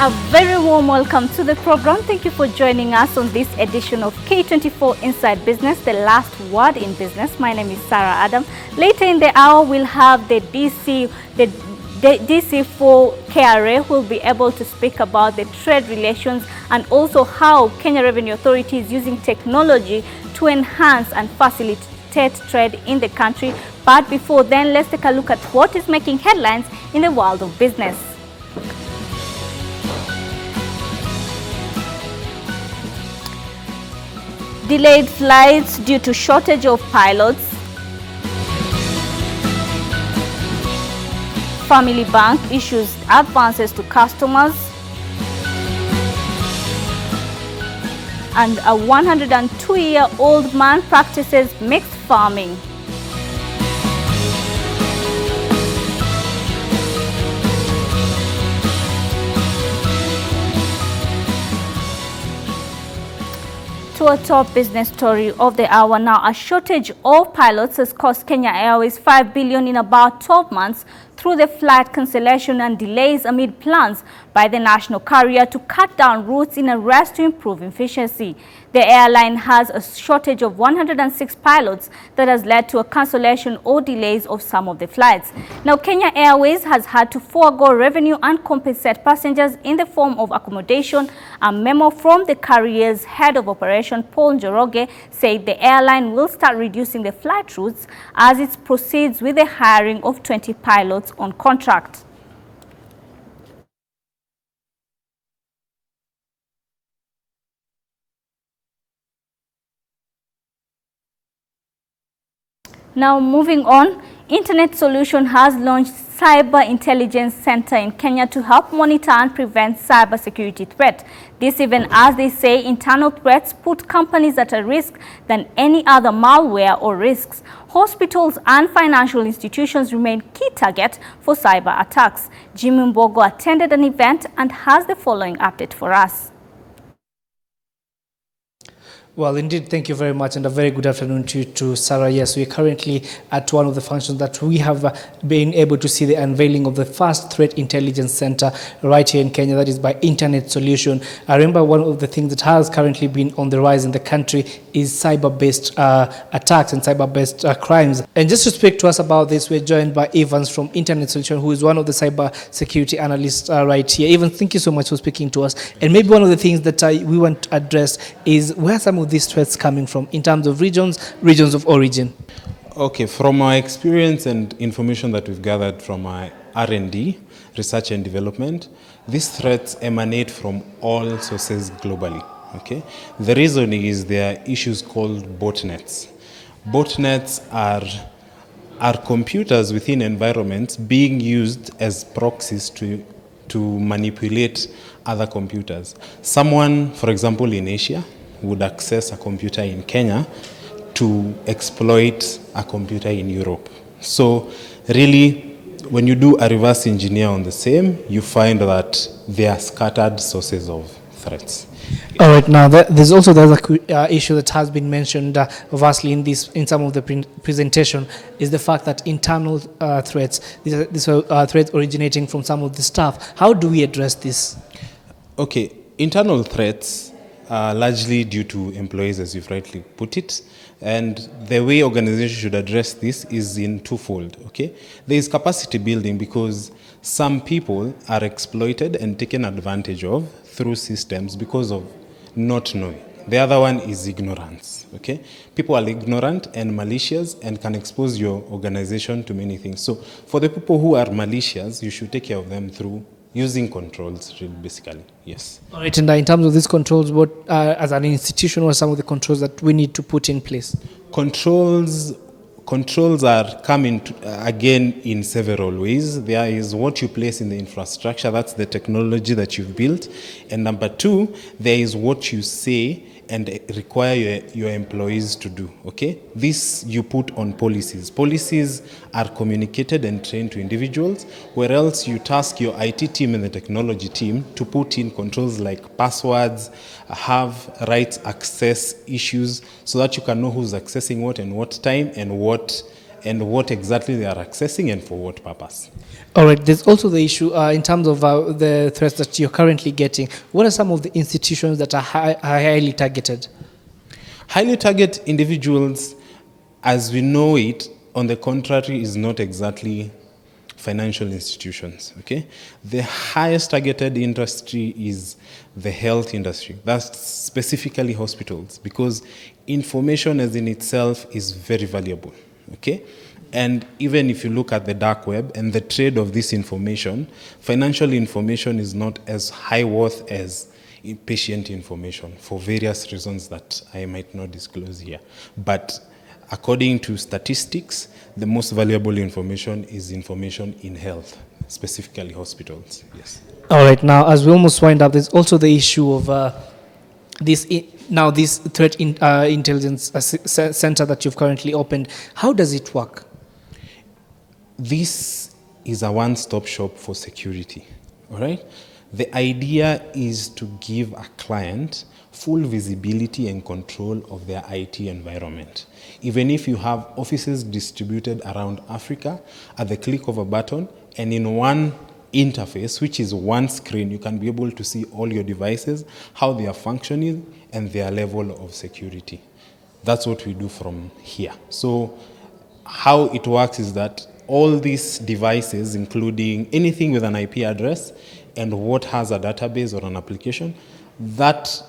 A very warm welcome to the program. Thank you for joining us on this edition of K24 Inside Business, the last word in business. My name is Sarah Adam. Later in the hour, we'll have the DC for KRA who will be able to speak about the trade relations and also how Kenya Revenue Authority is using technology to enhance and facilitate trade in the country. But before then, let's take a look at what is making headlines in the world of business. Delayed flights due to shortage of pilots. Family Bank issues advances to customers. And a 102-year-old man practices mixed farming. To a top business story of the hour now. A shortage of pilots has cost Kenya Airways $5 billion in about 12 months through the flight cancellation and delays amid plans by the national carrier to cut down routes in a rush to improve efficiency. The airline has a shortage of 106 pilots that has led to a cancellation or delays of some of the flights. Now, Kenya Airways has had to forego revenue and compensate passengers in the form of accommodation. A memo from the carrier's head of operation, Paul Njoroge, said the airline will start reducing the flight routes as it proceeds with the hiring of 20 pilots on contract. Now moving on, Internet Solution has launched Cyber Intelligence Center in Kenya to help monitor and prevent cyber security threats. This even as they say internal threats put companies at a risk than any other malware or risks. Hospitals and financial institutions remain key targets for cyber attacks. Jimmy Mbogo attended an event and has the following update for us. Well, indeed, thank you very much and a very good afternoon to Sarah. Yes, we are currently at one of the functions that we have been able to see the unveiling of the first Threat Intelligence Center right here in Kenya, that is by Internet Solution. I remember one of the things that has currently been on the rise in the country is cyber-based attacks and cyber-based crimes. And just to speak to us about this, we're joined by Evans from Internet Solution, who is one of the cyber security analysts right here. Evans, thank you so much for speaking to us. And maybe one of the things that we want to address is where some of these threats coming from in terms of regions of origin. Okay, from our experience and information that we've gathered from our R&D, research and development, these threats emanate from all sources globally. Okay, the reason is there are issues called botnets. Botnets are computers within environments being used as proxies to manipulate other computers. Someone, for example, in Asia, would access a computer in Kenya to exploit a computer in Europe. So really, when you do a reverse engineer on the same, you find that they are scattered sources of threats. All right, now there's also the other issue that has been mentioned vastly in some of the presentation is the fact that internal threats, these are threats originating from some of the staff. How do we address this? Okay, internal threats largely due to employees, as you've rightly put it. And the way organizations should address this is in twofold, okay? There is capacity building because some people are exploited and taken advantage of through systems because of not knowing. The other one is ignorance, okay? People are ignorant and malicious and can expose your organization to many things. So for the people who are malicious, you should take care of them through using controls, really, basically, yes. All right, and in terms of these controls, what, as an institution, what are some of the controls that we need to put in place? Controls are coming again in several ways. There is what you place in the infrastructure, that's the technology that you've built. And number two, there is what you say and require your employees to do, okay? This you put on policies. Policies are communicated and trained to individuals, where else you task your IT team and the technology team to put in controls like passwords, have rights access issues, so that you can know who's accessing what and what time and what and what exactly they are accessing and for what purpose. All right, there's also the issue in terms of the threats that you're currently getting. What are some of the institutions that are highly targeted? Highly target individuals, as we know it, on the contrary, is not exactly financial institutions, okay? The highest targeted industry is the health industry. That's specifically hospitals, because information as in itself is very valuable, okay? And even if you look at the dark web and the trade of this information, financial information is not as high worth as patient information for various reasons that I might not disclose here. But according to statistics, the most valuable information is information in health, specifically hospitals. Yes. All right. Now, as we almost wind up, there's also the issue of this threat intelligence center that you've currently opened. How does it work? This is a one-stop shop for security. All right. The idea is to give a client full visibility and control of their IT environment. Even if you have offices distributed around Africa, at the click of a button and in one interface, which is one screen, you can be able to see all your devices, how they are functioning, and their level of security. That's what we do from here. So how it works is that all these devices, including anything with an IP address and what has a database or an application, that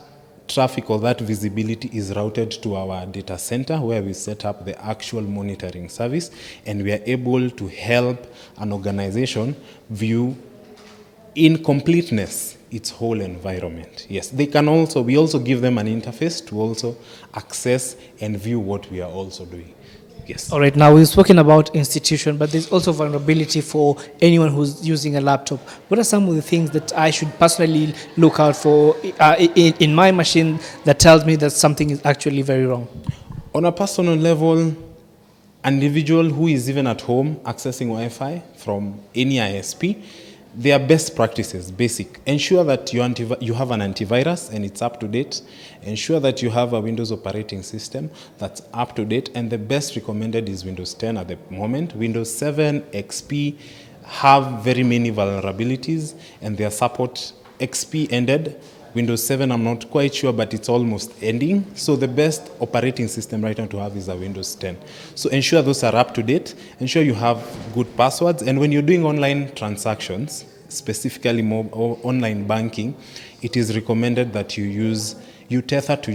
traffic or that visibility is routed to our data center where we set up the actual monitoring service, and we are able to help an organization view in completeness its whole environment. Yes, we also give them an interface to also access and view what we are also doing. Yes. All right, now we've spoken about institution, but there's also vulnerability for anyone who's using a laptop. What are some of the things that I should personally look out for in my machine that tells me that something is actually very wrong? On a personal level, an individual who is even at home accessing Wi-Fi from any ISP, their best practices, basic. Ensure that you have an antivirus and it's up to date. Ensure that you have a Windows operating system that's up to date. And the best recommended is Windows 10 at the moment. Windows 7, XP have very many vulnerabilities and their support. XP ended. Windows 7, I'm not quite sure, but it's almost ending. So the best operating system right now to have is a Windows 10. So ensure those are up to date. Ensure you have good passwords. And when you're doing online transactions, specifically more online banking, it is recommended that you tether to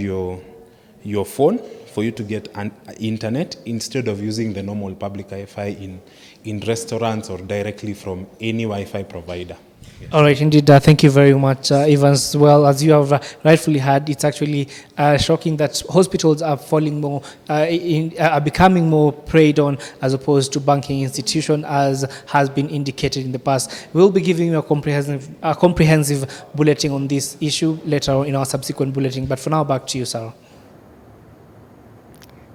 your phone for you to get an internet instead of using the normal public Wi-Fi in restaurants or directly from any Wi-Fi provider. Yes. All right, indeed. Thank you very much, Evans. Well, as you have rightfully heard, it's actually shocking that hospitals are falling more, are becoming more preyed on as opposed to banking institution, as has been indicated in the past. We'll be giving you a comprehensive bulletin on this issue later on in our subsequent bulletin. But for now, back to you, Sarah.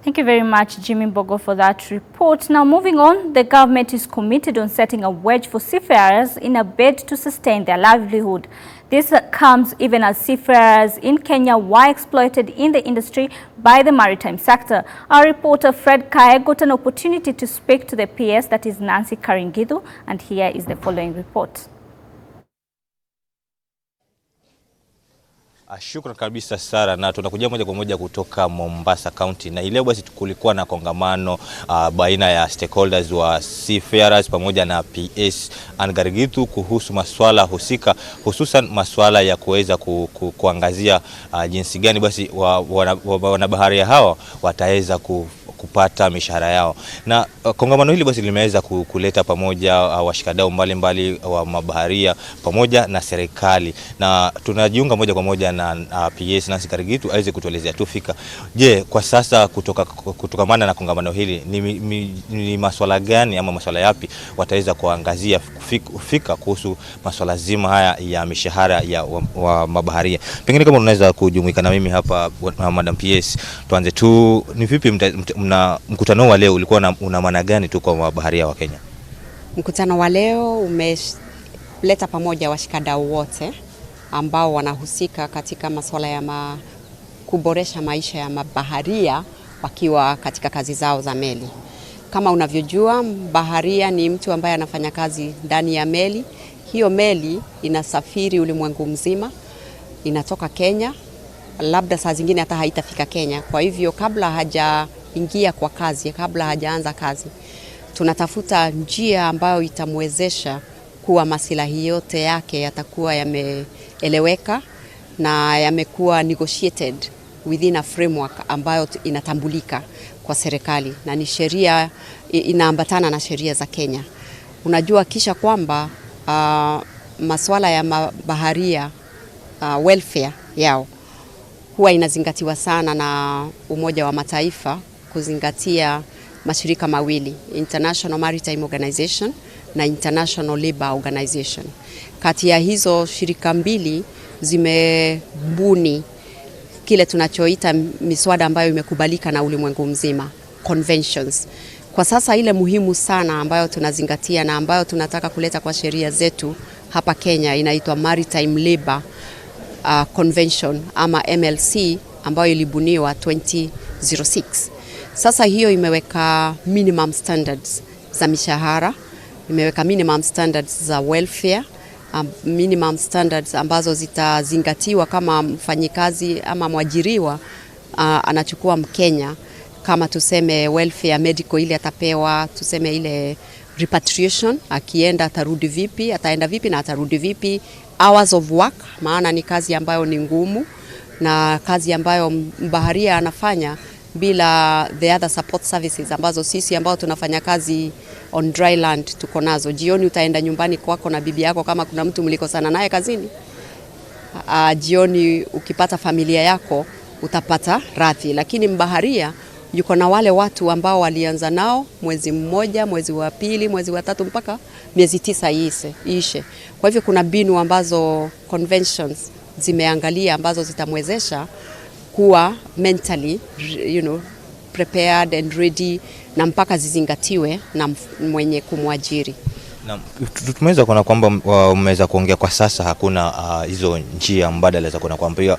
Thank you very much, Jimmy Bogo, for that report. Now, moving on, the government is committed on setting a wage for seafarers in a bid to sustain their livelihood. This comes even as seafarers in Kenya were exploited in the industry by the maritime sector. Our reporter Fred Kaya got an opportunity to speak to the PS, that is Nancy Karingidu, and here is the following report. Shukran kabisa Sara, na tunakuja moja kwa moja kutoka Mombasa County, na leo basi kulikuwa na kongamano baina ya stakeholders wa seafarers pamoja na PS Karingidu kuhusu masuala husika, hususan masuala ya kuweza kuangazia jinsi gani basi wanabaharia hawa wataweza kupata mishahara yao. Na kongamano hili basi limeweza kuleta pamoja washikadau mbalimbali wa mabaharia pamoja na serikali, na tunajiunga moja kwa moja na PS Nancy Karingidu aweze kutuelezea tufika. Je, kwa sasa kutokamana na kongamano hili ni masuala gani ama masuala yapi wataweza kuangazia kufika kuhusu masuala zima haya ya mishahara ya wa mabaharia? Pengine kama unaweza kujumuika na mimi hapa Madam PS, tuanze tu, ni vipi mkutano wa leo ulikuwa una maana gani tu kwa mabaharia wa Kenya? Mkutano wa leo umeleta pamoja washikadau wote ambao wanahusika katika masuala ya kuboresha maisha ya mabaharia wakiwa katika kazi zao za meli. Kama unavyojua, baharia ni mtu ambaye anafanya kazi ndani ya meli. Hiyo meli inasafiri ulimwengu mzima, inatoka Kenya, labda saa zingine hata haitafika Kenya. Kwa hivyo kabla hajaingia kwa kazi, kabla hajaanza kazi, tunatafuta njia ambayo itamwezesha kuwa masilahi yote yake yatakuwa yameeleweka na yamekuwa negotiated within a framework ambayo inatambulika kwa serikali na ni sheria, inaambatana na sheria za Kenya. Unajua kisha kwamba masuala ya mabaharia welfare yao huwa inazingatiwa sana na Umoja wa Mataifa, kuzingatia mashirika mawili, International Maritime Organization na International Labour Organization. Kati ya hizo shirika mbili zimebuni kile tunachoita miswada ambayo imekubalika na ulimwengu mzima, conventions. Kwa sasa ile muhimu sana ambayo tunazingatia na ambayo tunataka kuleta kwa sheria zetu hapa Kenya inaitwa Maritime Labour Convention ama MLC, ambayo ilibuniwa 2006. Sasa hiyo imeweka minimum standards za mishahara, imeweka minimum standards za welfare, minimum standards ambazo zitazingatiwa kama mfanyikazi ama mwajiriwa anachukua Mkenya, kama tuseme welfare medical ile atapewa, tuseme ile repatriation, akienda atarudi vipi, ataenda vipi na atarudi vipi, hours of work, maana ni kazi ambayo ni ngumu na kazi ambayo baharia anafanya bila the other support services ambazo sisi ambao tunafanya kazi on dry land tuko nazo. Jioni utaenda nyumbani kwako na bibi yako kama kuna mtu mlikosana naye kazini. Jioni ukipata familia yako utapata radhi, lakini mbaharia yuko na wale watu ambao walianza nao mwezi mmoja, mwezi wa pili, mwezi wa tatu mpaka miezi 9 iishe. Kwa hivyo kuna mbinu ambazo conventions zimeangalia ambazo zitamwezesha kuwa mentally prepared and ready na mpaka zizingatiwe na mwenye kumwajiri. Na tumeweza kuona kwamba umeweza kuongea kwa sasa hakuna hizo njia mbadala za kuona kwamba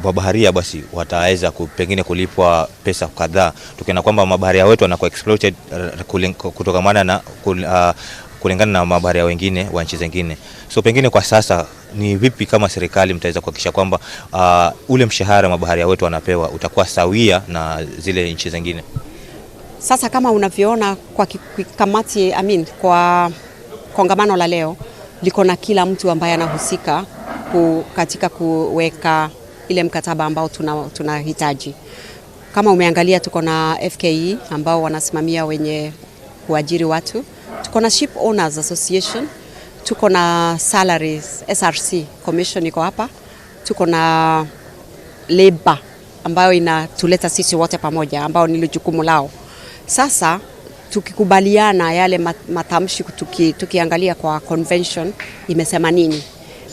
mabaharia basi wataweza pengine kulipwa pesa kadhaa, tukiona kwamba mabaharia wetu wanakuwa exploited kutokamana na kulingana na mabaharia wengine wa nchi zingine. So pengine kwa sasa ni vipi kama serikali mtaweza kuhakikisha kwamba ule mshahara mabaharia wetu wanapewa utakuwa sawia na zile nchi zingine? Sasa kama unavyoona kwa kamati, kwa kongamano la leo liko na kila mtu ambaye anahusika katika kuweka ile mkataba ambao tunahitaji. Kama umeangalia tuko na FKE ambao wanasimamia wenye kuajiri watu, tuko na Ship Owners Association, tuko na Salaries SRC Commission iko hapa, tuko na Labor ambayo inatuleta sisi wote pamoja ambao ni jukumu lao. Sasa tukikubaliana yale matamshi, tukiangalia kwa convention imesema nini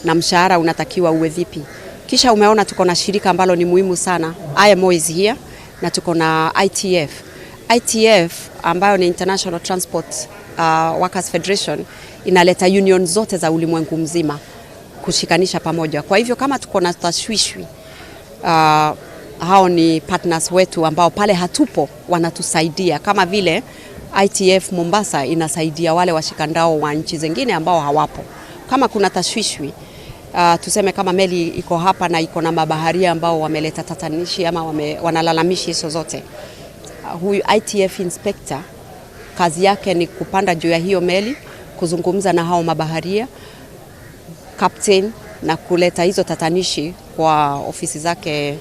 na mshahara unatakiwa uwe vipi. Kisha umeona tuko na shirika ambalo ni muhimu sana, IMO is here, na tuko na ITF ambayo ni International Transport Workers Federation, inaleta union zote za ulimwengu mzima kushikanisha pamoja. Kwa hivyo kama tuko na tashwishwi, hao ni partners wetu ambao pale hatupo wanatusaidia, kama vile ITF Mombasa inasaidia wale washikandao wa nchi zingine ambao hawapo. Kama kuna tashwishwi, tuseme kama meli iko hapa na iko na mabaharia ambao wameleta tatanishi ama wanalalamishi hizo zote, huyu ITF inspector kazi yake ni kupanda juu ya hiyo meli, kuzungumza na hao mabaharia captain na kuleta hizo tatanishi kwa ofisi zake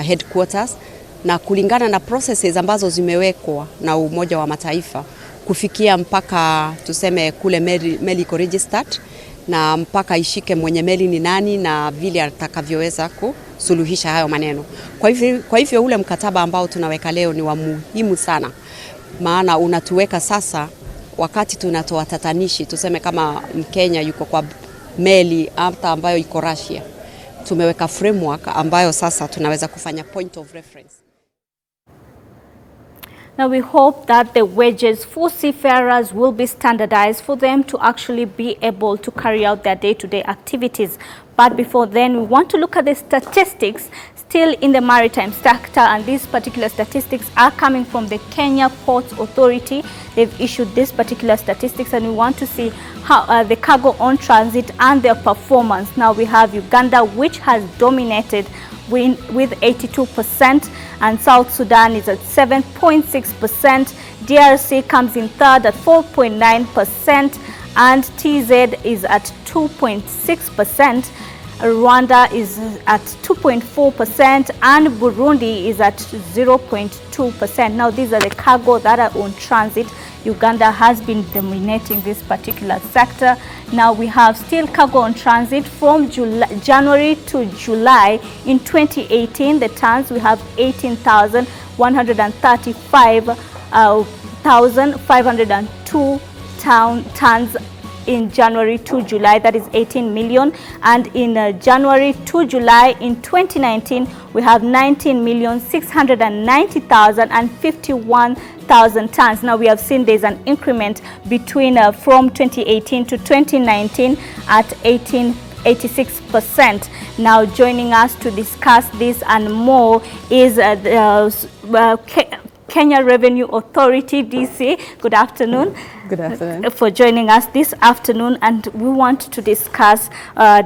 headquarters, na kulingana na processes ambazo zimewekwa na Umoja wa Mataifa kufikia mpaka tuseme kule meli iko registered na mpaka ishike mwenye meli ni nani na vile atakavyoweza kusuluhisha hayo maneno. Kwa hivyo ule mkataba ambao tunaweka leo ni wa muhimu sana, maana unatuweka sasa wakati tunatoa tatanishi, tuseme kama Mkenya yuko kwa meli hata ambayo iko Russia, tumeweka framework ambayo sasa tunaweza kufanya point of reference. Now we hope that the wages for seafarers will be standardized for them to actually be able to carry out their day-to-day activities. But before then, we want to look at the statistics still in the maritime sector, and these particular statistics are coming from the Kenya Ports Authority. They've issued these particular statistics, and we want to see how the cargo on transit and their performance. Now we have Uganda, which has dominated with 82%, and South Sudan is at 7.6%. DRC comes in third at 4.9%, and TZ is at 2.6%. Rwanda is at 2.4%, and Burundi is at 0.2%. Now these are the cargo that are on transit. Uganda has been dominating this particular sector. Now we have still cargo on transit from January to July. In 2018, the tons, we have 18,135,502 tons in January to July, that is 18 million. And in January to July in 2019, we have 19,690,051 tons. Now we have seen there's an increment between from 2018 to 2019 at 86%. Now joining us to discuss this and more is Kenya Revenue Authority, DC. Good afternoon. Good afternoon. For joining us this afternoon, and we want to discuss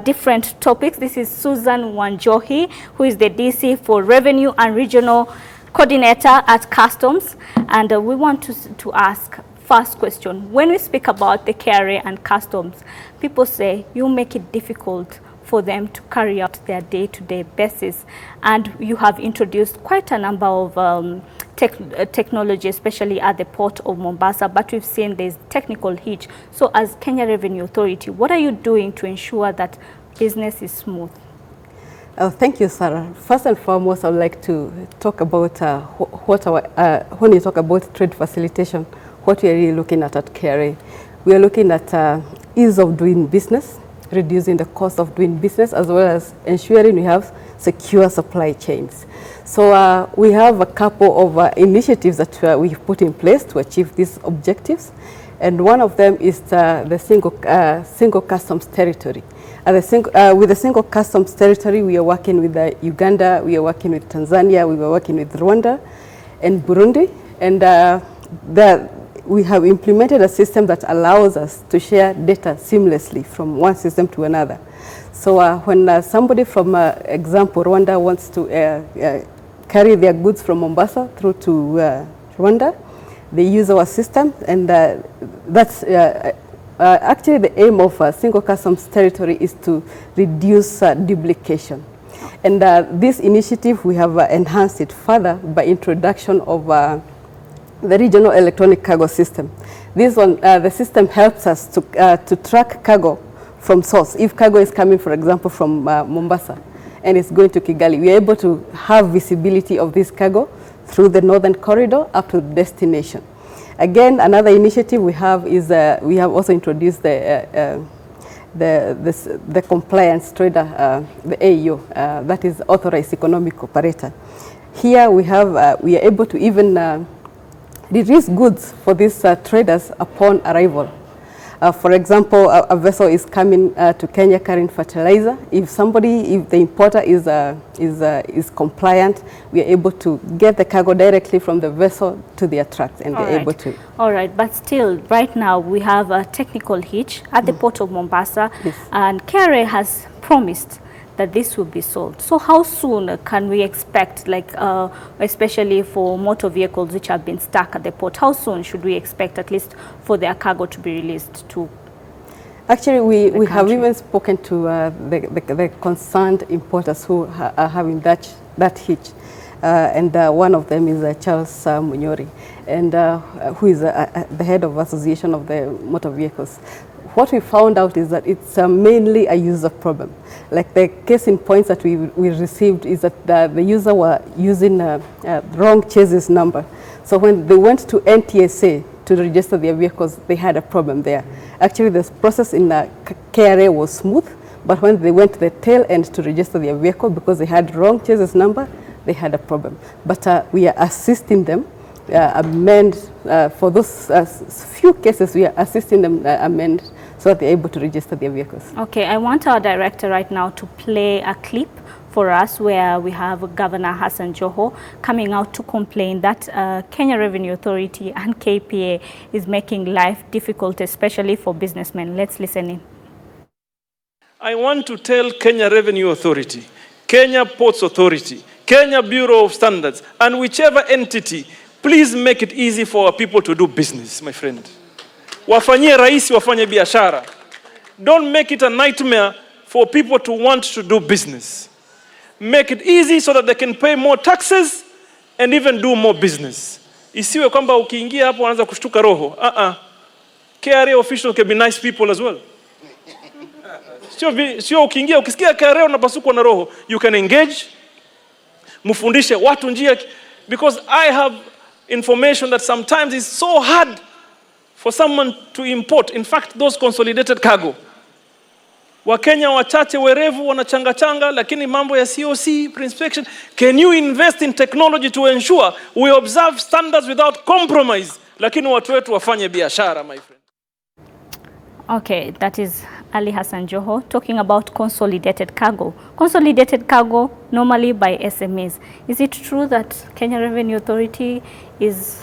different topics. This is Susan Wanjohi, who is the DC for Revenue and Regional Coordinator at Customs, and we want to ask first question. When we speak about the KRA and Customs, people say you make it difficult for them to carry out their day-to-day basis, and you have introduced quite a number of technology, especially at the port of Mombasa, but we've seen there's technical hitch. So as Kenya Revenue Authority, what are you doing to ensure that business is smooth? Thank you, Sarah. First and foremost, I'd like to talk about when you talk about trade facilitation, what we are really looking at KRA. We are looking at ease of doing business, reducing the cost of doing business, as well as ensuring we have secure supply chains. So we have a couple of initiatives that we've put in place to achieve these objectives. And one of them is the single customs territory. With the single customs territory, we are working with Uganda, we are working with Tanzania, we are working with Rwanda and Burundi. And we have implemented a system that allows us to share data seamlessly from one system to another. So when somebody from, example, Rwanda wants to carry their goods from Mombasa through to Rwanda, they use our system, and that's actually the aim of a single customs territory is to reduce duplication. And this initiative, we have enhanced it further by introduction of the regional electronic cargo system. This one, the system helps us to track cargo from source. If cargo is coming, for example, from Mombasa and it's going to Kigali, we are able to have visibility of this cargo through the northern corridor up to the destination. Again, another initiative we have is we have also introduced the compliance trader, the AEO, that is authorized economic operator. Here we are able to even release goods for these traders upon arrival. For example, a vessel is coming to Kenya carrying fertilizer. If the importer is compliant, we are able to get the cargo directly from the vessel to their trucks, and they're able to. All right, but still, right now we have a technical hitch at the port of Mombasa, yes. And KRA has promised that this will be solved. So how soon can we expect, like especially for motor vehicles which have been stuck at the port, how soon should we expect at least for their cargo to be released to? Actually, we have even spoken to the concerned importers who are having that hitch. And one of them is Charles Munyori, and who is the head of Association of the Motor Vehicles. What we found out is that it's mainly a user problem. Like the case in points that we received is that the user were using wrong chassis number. So when they went to NTSA to register their vehicles, they had a problem there. Actually, this process in KRA was smooth, but when they went to the tail end to register their vehicle, because they had wrong chassis number, they had a problem. But we are assisting them amend, for those few cases, we are assisting them amend so that they're able to register their vehicles. Okay, I want our director right now to play a clip for us where we have Governor Hassan Joho coming out to complain that Kenya Revenue Authority and KPA is making life difficult, especially for businessmen. Let's listen in. I want to tell Kenya Revenue Authority, Kenya Ports Authority, Kenya Bureau of Standards, and whichever entity, please make it easy for our people to do business, my friend. Wafanyie rahisi wafanye biashara. Don't make it a nightmare for people to want to do business. Make it easy so that they can pay more taxes and even do more business. Isiwe kwamba ukiingia hapo wanaanza kushtuka roho. KRA officials can be nice people as well. Sio ukiingia ukisikia KRA unapasukwa na roho. You can engage, mufundishe watu njia, because I have information that sometimes it's so hard for someone to import. In fact, those consolidated cargo. Wakenya wachache werevu wanachanga lakini mambo ya COC pre-inspection. Can you invest in technology to ensure we observe standards without compromise? Lakini watu wetu wafanye biashara, my friend. Okay, that is Ali Hassan Joho talking about consolidated cargo. Consolidated cargo normally by SMEs. Is it true that Kenya Revenue Authority is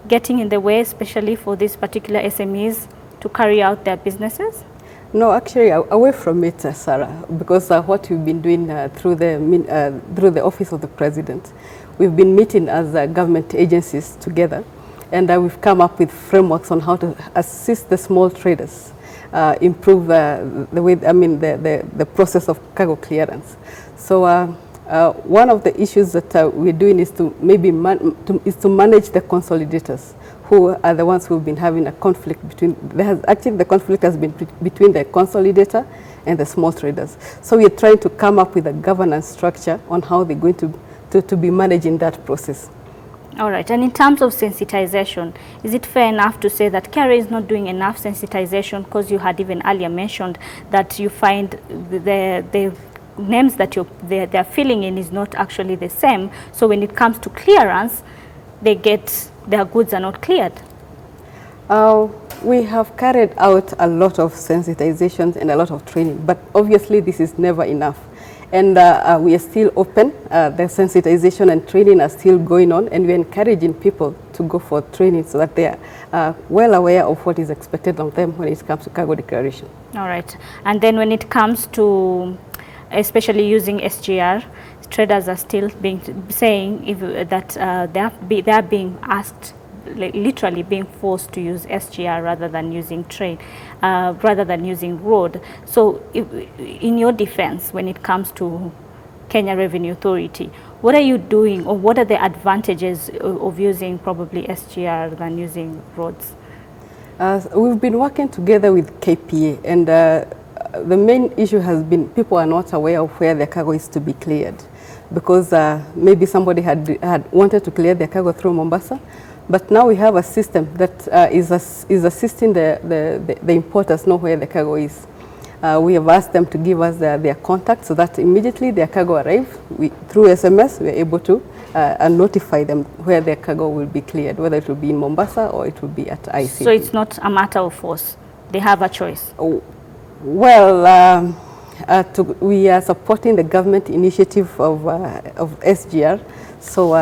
getting in the way, especially for these particular SMEs to carry out their businesses? No, actually, away from it, Sarah, because what we've been doing through the Office of the President, we've been meeting as government agencies together, and we've come up with frameworks on how to assist the small traders, improve the way, the process of cargo clearance. So one of the issues that we're doing is to maybe to manage the consolidators, who are the ones who've been having a conflict between, the conflict has been between the consolidator and the small traders. So we're trying to come up with a governance structure on how they're going to be managing that process. All right, and in terms of sensitization, is it fair enough to say that KRA is not doing enough sensitization, because you had even earlier mentioned that you find the names that they're filling in is not actually the same, so when it comes to clearance, their goods are not cleared? We have carried out a lot of sensitizations and a lot of training, but obviously this is never enough. And we are still open. The sensitization and training are still going on, and we're encouraging people to go for training so that they are well aware of what is expected of them when it comes to cargo declaration. All right. And then when it comes to especially using SGR, traders are still saying that they are being asked, literally being forced to use SGR rather than using rather than using road. So in your defense, when it comes to Kenya Revenue Authority, what are you doing, or what are the advantages of using probably SGR than using roads? We've been working together with KPA, and the main issue has been people are not aware of where their cargo is to be cleared, because maybe somebody had wanted to clear their cargo through Mombasa, but now we have a system that is assisting the importers know where the cargo is. We have asked them to give us their contact so that immediately their cargo arrives, through SMS, we are able to notify them where their cargo will be cleared, whether it will be in Mombasa or it will be at IC. So it's not a matter of force. They have a choice. Oh, well, we are supporting the government initiative of SGR. So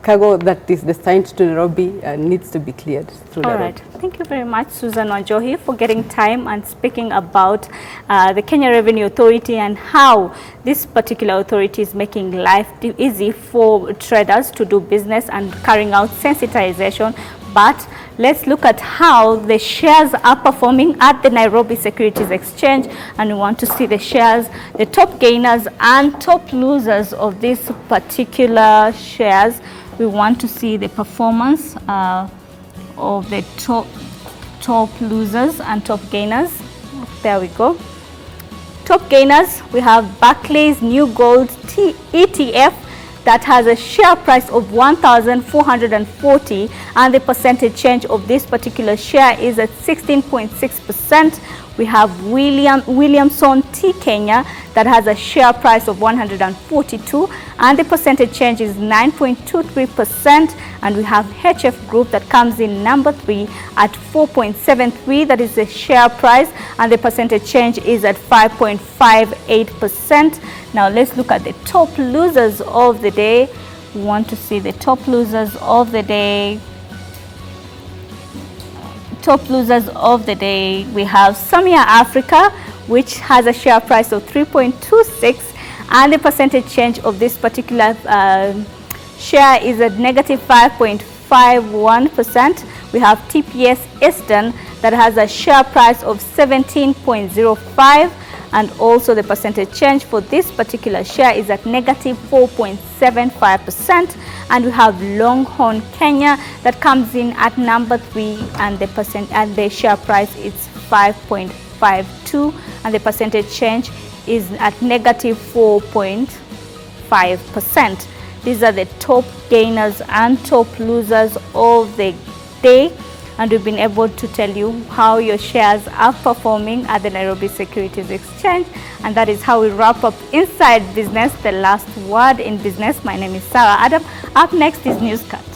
cargo that is destined to Nairobi needs to be cleared through the road. All right. Thank you very much, Susan Wanjohi, for getting time and speaking about the Kenya Revenue Authority and how this particular authority is making life easy for traders to do business and carrying out sensitization. But let's look at how the shares are performing at the Nairobi Securities Exchange, and we want to see the shares, the top gainers and top losers of these particular shares. We want to see the performance of the top losers and top gainers. There we go. Top gainers, we have Barclays New Gold ETF that has a share price of 1,440, and the percentage change of this particular share is at 16.6%, We have Williamson Tea Kenya that has a share price of 142 and the percentage change is 9.23%. And we have HF Group that comes in number 3 at 4.73. That is the share price and the percentage change is at 5.58%. Now let's look at the top losers of the day. We want to see the top losers of the day. Top losers of the day, we have Samia Africa, which has a share price of 3.26 and the percentage change of this particular share is at negative 5.51%. We have TPS Eastern that has a share price of 17.05 and also the percentage change for this particular share is at negative 4.75%. And we have Longhorn Kenya that comes in at number 3 and the share price is 5.52 and the percentage change is at negative 4.5%. These are the top gainers and top losers of the day, and we've been able to tell you how your shares are performing at the Nairobi Securities Exchange. And that is how we wrap up Inside Business, the last word in business. My name is Sarah Adam. Up next is Newscut.